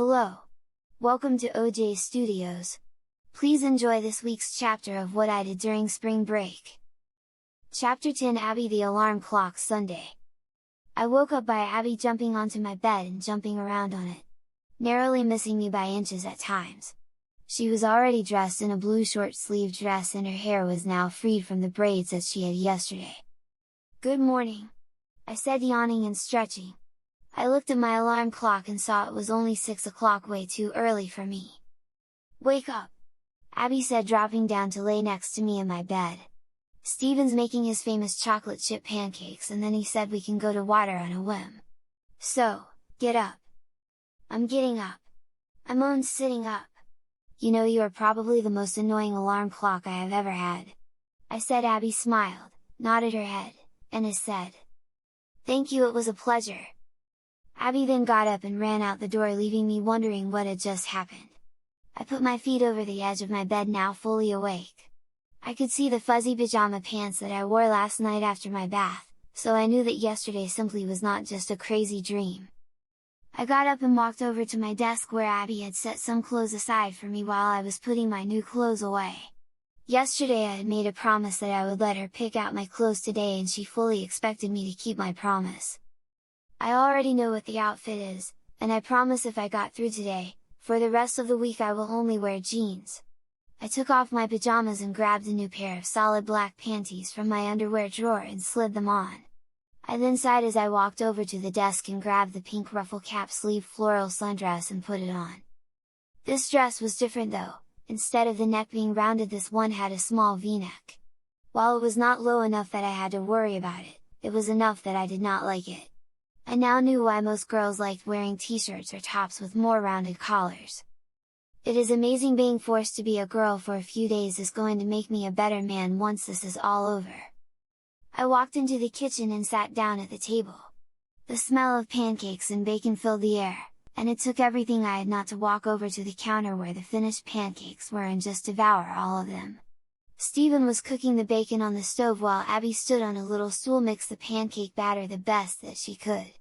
Hello! Welcome to OJ Studios. Please enjoy this week's chapter of what I did during spring break. Chapter 10 Abby the Alarm Clock Sunday. I woke up by Abby jumping onto my bed and jumping around on it, narrowly missing me by inches at times. She was already dressed in a blue short-sleeved dress and her hair was now freed from the braids that she had yesterday. "Good morning," I said, yawning and stretching. I looked at my alarm clock and saw it was only 6 o'clock, way too early for me. "Wake up," Abby said, dropping down to lay next to me in my bed. "Steven's making his famous chocolate chip pancakes and then he said we can go to water on a whim. So, get up." "I'm getting up," I moaned, sitting up. "You know, you are probably the most annoying alarm clock I have ever had," I said. Abby smiled, nodded her head, and said, "Thank you, it was a pleasure." Abby then got up and ran out the door, leaving me wondering what had just happened. I put my feet over the edge of my bed, now fully awake. I could see the fuzzy pajama pants that I wore last night after my bath, so I knew that yesterday simply was not just a crazy dream. I got up and walked over to my desk where Abby had set some clothes aside for me while I was putting my new clothes away. Yesterday I had made a promise that I would let her pick out my clothes today, and she fully expected me to keep my promise. I already know what the outfit is, and I promise if I got through today, for the rest of the week I will only wear jeans. I took off my pajamas and grabbed a new pair of solid black panties from my underwear drawer and slid them on. I then sighed as I walked over to the desk and grabbed the pink ruffle cap sleeve floral sundress and put it on. This dress was different though, instead of the neck being rounded, this one had a small V-neck. While it was not low enough that I had to worry about it, it was enough that I did not like it. I now knew why most girls liked wearing t-shirts or tops with more rounded collars. It is amazing being forced to be a girl for a few days is going to make me a better man once this is all over. I walked into the kitchen and sat down at the table. The smell of pancakes and bacon filled the air, and it took everything I had not to walk over to the counter where the finished pancakes were and just devour all of them. Steven was cooking the bacon on the stove while Abby stood on a little stool, mixed the pancake batter the best that she could.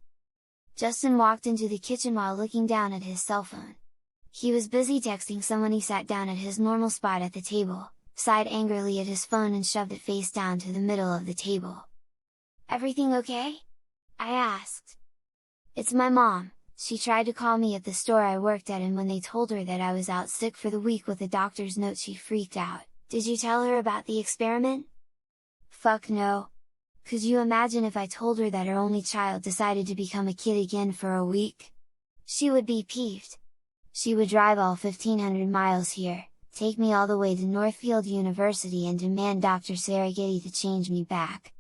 Justin walked into the kitchen while looking down at his cell phone. He was busy texting someone. He sat down at his normal spot at the table, sighed angrily at his phone and shoved it face down to the middle of the table. "Everything okay?" I asked. "It's my mom. She tried to call me at the store I worked at, and when they told her that I was out sick for the week with a doctor's note, she freaked out." "Did you tell her about the experiment?" "Fuck no. Could you imagine if I told her that her only child decided to become a kid again for a week? She would be peeved. She would drive all 1,500 miles here, take me all the way to Northfield University and demand Dr. Serigeti to change me back."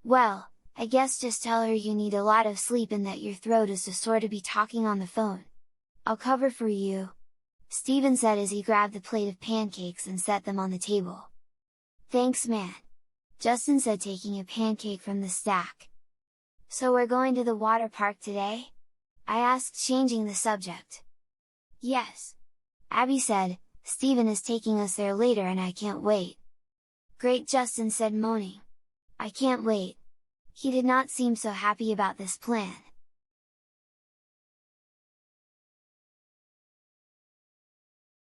"Well, I guess just tell her you need a lot of sleep and that your throat is sore to be talking on the phone. I'll cover for you," Steven said as he grabbed the plate of pancakes and set them on the table. "Thanks, man," Justin said, taking a pancake from the stack. "So we're going to the water park today?" I asked, changing the subject. "Yes," Abby said, "Steven is taking us there later and I can't wait." "Great," Justin said, moaning. "I can't wait." He did not seem so happy about this plan.